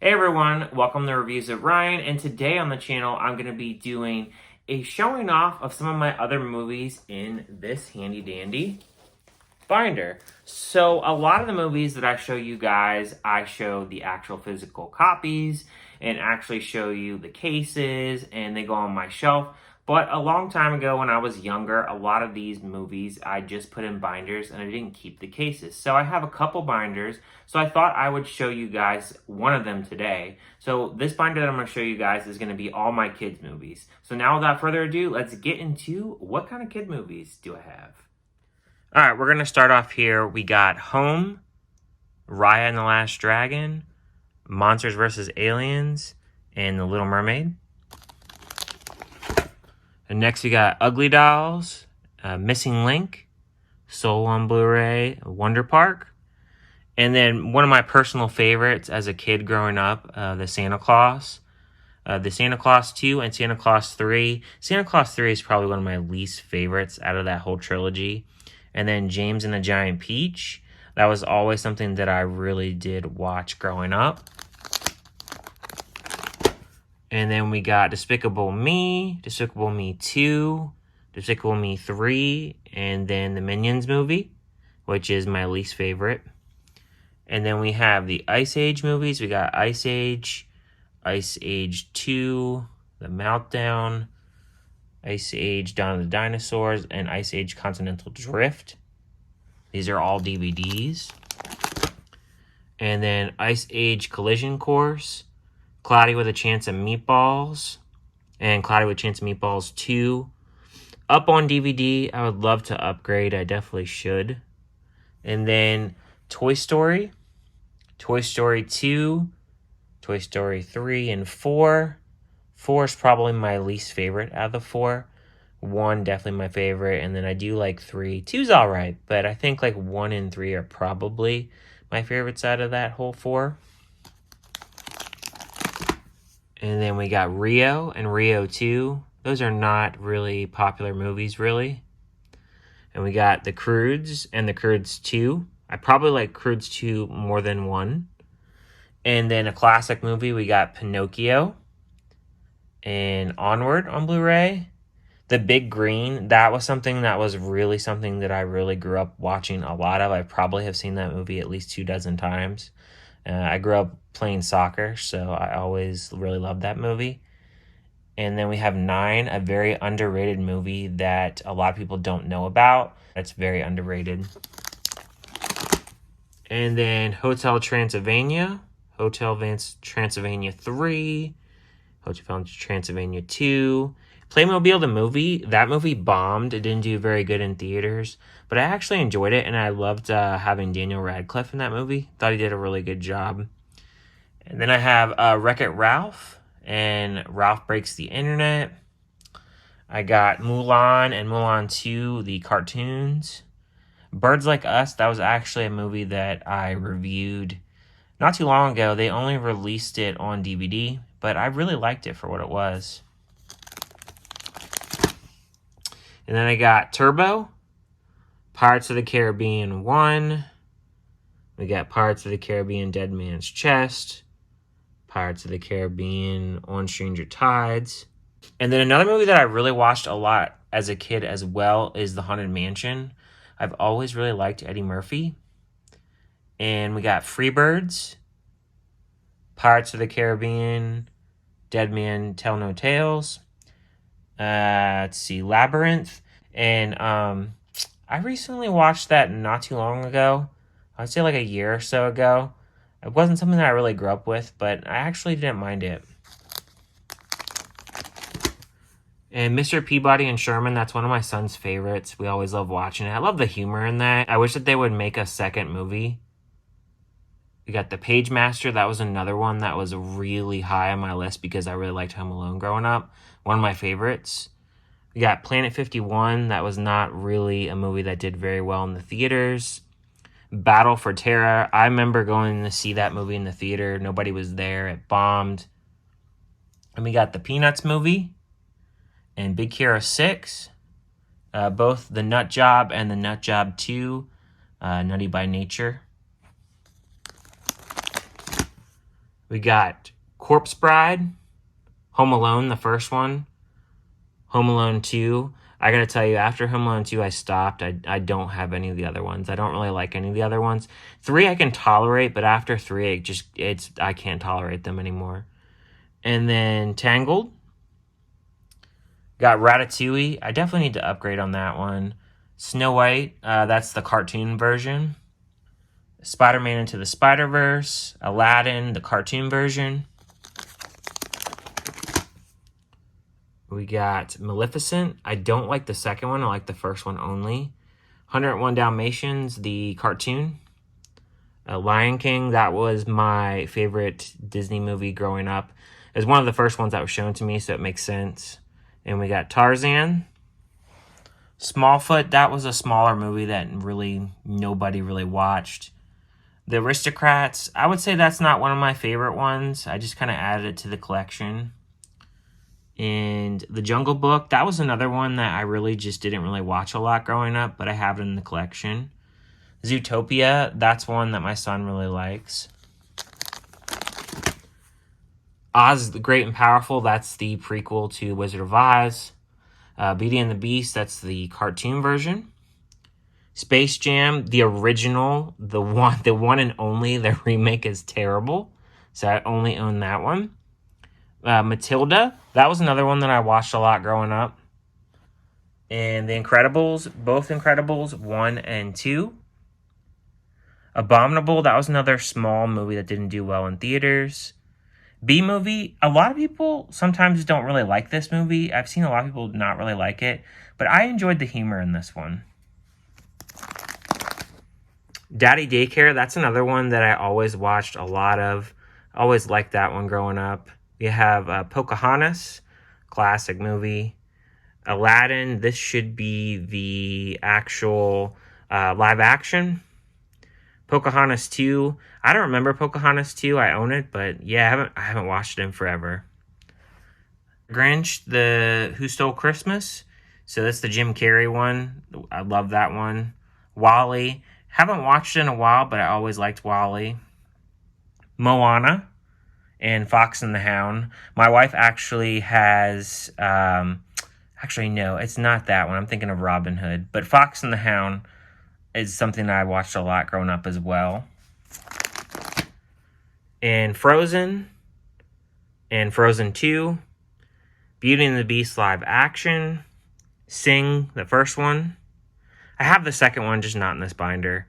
Hey everyone, welcome to Reviews of Ryan, and today on the channel I'm going to be doing a showing off of some of my other movies in this handy dandy binder. So a lot of the movies that I show you guys, I show the actual physical copies and actually show you the cases and they go on my shelf. But a long time ago when I was younger, a lot of these movies I just put in binders and I didn't keep the cases. So I have a couple binders, so I thought I would show you guys one of them today. So this binder that I'm going to show you guys is going to be all my kids movies. So now without further ado, let's get into what kind of kid movies do I have. All right, we're going to start off here. We got Home, Raya and the Last Dragon, Monsters vs. Aliens, and The Little Mermaid. And next we got Ugly Dolls, Missing Link, Soul on Blu-ray, Wonder Park. And then one of my personal favorites as a kid growing up, the Santa Claus. The Santa Claus 2 and Santa Claus 3. Santa Claus 3 is probably one of my least favorites out of that whole trilogy. And then James and the Giant Peach. That was always something that I really did watch growing up. And then we got Despicable Me 2, Despicable Me 3, and then the Minions movie, which is my least favorite. And then we have the Ice Age movies. We got Ice Age 2, The Meltdown, Ice Age Dawn of the Dinosaurs, and Ice Age Continental Drift. These are all DVDs. And then Ice Age Collision Course, Cloudy with a Chance of Meatballs, and Cloudy with a Chance of Meatballs 2. Up on DVD, I would love to upgrade. I definitely should. And then Toy Story 2, Toy Story 3, and 4. 4 is probably my least favorite out of the 4. 1 definitely my favorite, and then I do like 3. 2's all right, but I think like 1 and 3 are probably my favorites out of that whole 4. And then we got Rio and Rio 2. Those are not really popular movies, really. And we got The Croods and The Croods 2. I probably like Croods 2 more than 1. And then a classic movie, we got Pinocchio and Onward on Blu-ray. The Big Green, that was something that I really grew up watching a lot of. I probably have seen that movie at least 24 times. I grew up playing soccer, so I always really loved that movie. And then we have 9, a very underrated movie that a lot of people don't know about. It's very underrated. And then Hotel Transylvania 3, Hotel Transylvania 2, Playmobil the movie. That movie bombed. It didn't do very good in theaters, but I actually enjoyed it, and I loved having Daniel Radcliffe in that movie. Thought he did a really good job. And then I have Wreck-It Ralph and Ralph Breaks the Internet. I got Mulan and Mulan 2, the cartoons. Birds Like Us, that was actually a movie that I reviewed not too long ago. They only released it on DVD, but I really liked it for what it was. And then I got Turbo, Pirates of the Caribbean 1. We got Pirates of the Caribbean Dead Man's Chest, Pirates of the Caribbean On Stranger Tides. And then another movie that I really watched a lot as a kid as well is The Haunted Mansion. I've always really liked Eddie Murphy. And we got Freebirds, Pirates of the Caribbean, Dead Man Tell No Tales. Let's see, Labyrinth. And I recently watched that not too long ago. I'd say like a year or so ago. It wasn't something that I really grew up with, but I actually didn't mind it. And Mr. Peabody and Sherman, that's one of my son's favorites. We always love watching it. I love the humor in that. I wish that they would make a second movie. We got The Page Master. That was another one that was really high on my list because I really liked Home Alone growing up. One of my favorites. We got Planet 51. That was not really a movie that did very well in the theaters. Battle for Terra. I remember going to see that movie in the theater. Nobody was there. It bombed. And we got the Peanuts movie and Big Hero 6. Both The Nut Job and The Nut Job 2. Nutty by Nature. We got Corpse Bride, Home Alone, the first one, Home Alone 2. I gotta tell you, after Home Alone 2, I stopped. I don't have any of the other ones. I don't really like any of the other ones. 3 I can tolerate, but after 3, I can't tolerate them anymore. And then Tangled. Got Ratatouille. I definitely need to upgrade on that one. Snow White, that's the cartoon version. Spider-Man Into the Spider-Verse. Aladdin, the cartoon version. We got Maleficent. I don't like the second one. I like the first one only. 101 Dalmatians, the cartoon. Lion King, that was my favorite Disney movie growing up. It was one of the first ones that was shown to me, so it makes sense. And we got Tarzan. Smallfoot, that was a smaller movie that nobody really watched. The Aristocrats, I would say that's not one of my favorite ones. I just kind of added it to the collection. And The Jungle Book, that was another one that I really just didn't really watch a lot growing up, but I have it in the collection. Zootopia, that's one that my son really likes. Oz the Great and Powerful, that's the prequel to Wizard of Oz. Beauty and the Beast, that's the cartoon version. Space Jam, the original, the one and only. The remake is terrible, so I only own that one. Matilda, that was another one that I watched a lot growing up. And The Incredibles, both Incredibles 1 and 2. Abominable, that was another small movie that didn't do well in theaters. B-Movie, a lot of people sometimes don't really like this movie. I've seen a lot of people not really like it, but I enjoyed the humor in this one. Daddy Daycare, that's another one that I always watched a lot of. Always liked that one growing up. We have Pocahontas, classic movie. Aladdin, this should be the actual live action. Pocahontas 2, I don't remember Pocahontas 2, I own it, but yeah, I haven't watched it in forever. Grinch, the Who Stole Christmas, so that's the Jim Carrey one. I love that one. WALL-E, haven't watched it in a while, but I always liked WALL-E. Moana and Fox and the Hound. My wife actually has, actually no, it's not that one. I'm thinking of Robin Hood, but Fox and the Hound is something that I watched a lot growing up as well. And Frozen 2, Beauty and the Beast live action, Sing, the first one. I have the second one, just not in this binder.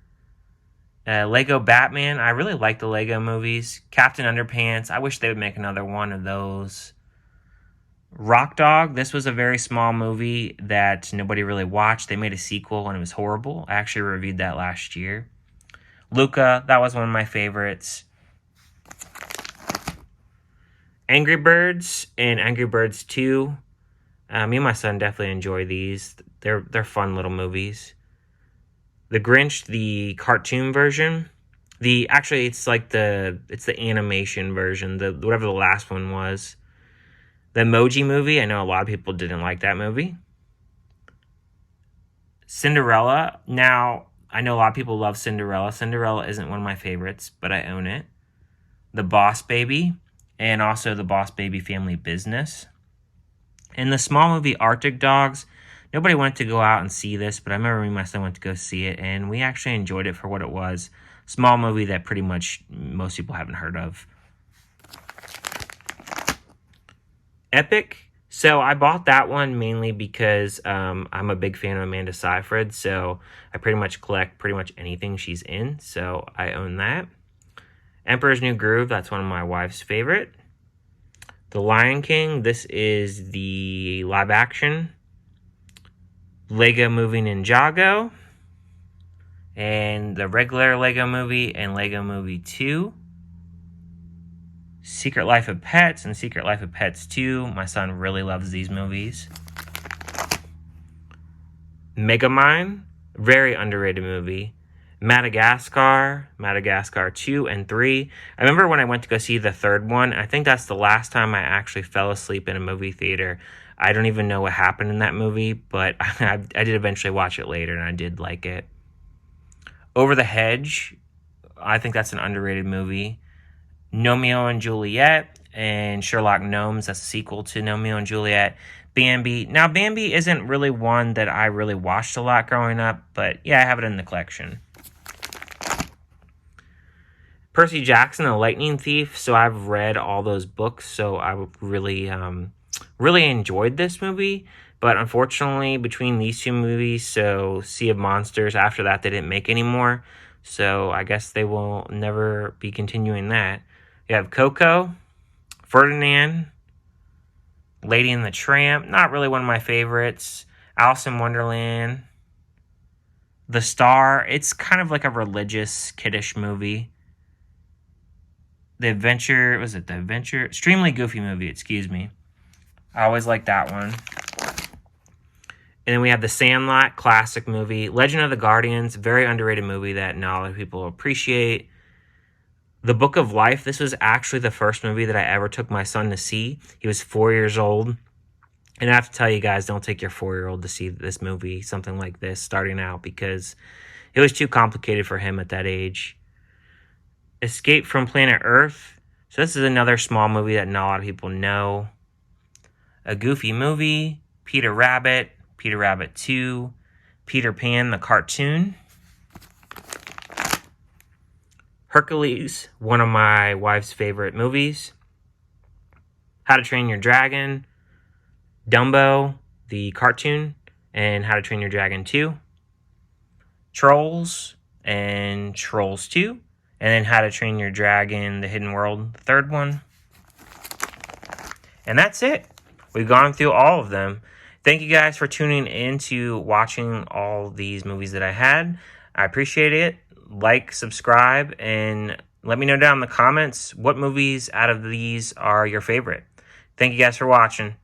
Lego Batman, I really like the Lego movies. Captain Underpants, I wish they would make another one of those. Rock Dog, this was a very small movie that nobody really watched. They made a sequel and it was horrible. I actually reviewed that last year. Luca, that was one of my favorites. Angry Birds and Angry Birds 2. Me and my son definitely enjoy these. They're fun little movies. The Grinch, the cartoon version. It's the animation version, whatever the last one was. The Emoji Movie, I know a lot of people didn't like that movie. Cinderella, now, I know a lot of people love Cinderella. Cinderella isn't one of my favorites, but I own it. The Boss Baby, and also the Boss Baby Family Business. And the small movie Arctic Dogs, nobody wanted to go out and see this, but I remember me and my son went to go see it, and we actually enjoyed it for what it was. Small movie that pretty much most people haven't heard of. Epic. So I bought that one mainly because I'm a big fan of Amanda Seyfried, so I pretty much collect pretty much anything she's in, so I own that. Emperor's New Groove, that's one of my wife's favorite. The Lion King, this is the live action. Lego Movie Ninjago, and the regular Lego Movie and Lego Movie 2. Secret Life of Pets and Secret Life of Pets 2. My son really loves these movies. Megamind, very underrated movie. Madagascar 2 and 3. I remember when I went to go see the third one, I think that's the last time I actually fell asleep in a movie theater. I don't even know what happened in that movie, but I did eventually watch it later, and I did like it. Over the Hedge, I think that's an underrated movie. Romeo and Juliet, and Sherlock Gnomes. That's a sequel to Romeo and Juliet. Bambi. Now, Bambi isn't really one that I really watched a lot growing up, but yeah, I have it in the collection. Percy Jackson, The Lightning Thief. So I've read all those books, so I really, really enjoyed this movie. But unfortunately, between these two movies, so Sea of Monsters, after that, they didn't make any more. So I guess they will never be continuing that. You have Coco, Ferdinand, Lady and the Tramp, not really one of my favorites. Alice in Wonderland, The Star. It's kind of like a religious, kiddish movie. The Adventure, was it The Adventure? Extremely Goofy Movie, excuse me. I always like that one. And then we have The Sandlot, classic movie. Legend of the Guardians, very underrated movie that not a lot of people appreciate. The Book of Life, this was actually the first movie that I ever took my son to see. He was 4 years old. And I have to tell you guys, don't take your 4-year-old to see this movie, something like this, starting out, because it was too complicated for him at that age. Escape from Planet Earth. So this is another small movie that not a lot of people know. A Goofy Movie, Peter Rabbit 2, Peter Pan, the cartoon. Hercules, one of my wife's favorite movies. How to Train Your Dragon, Dumbo, the cartoon, and How to Train Your Dragon 2. Trolls and Trolls 2. And then How to Train Your Dragon, The Hidden World, the third one. And that's it. We've gone through all of them. Thank you guys for tuning in to watching all these movies that I had. I appreciate it. Like, subscribe, and let me know down in the comments what movies out of these are your favorite. Thank you guys for watching.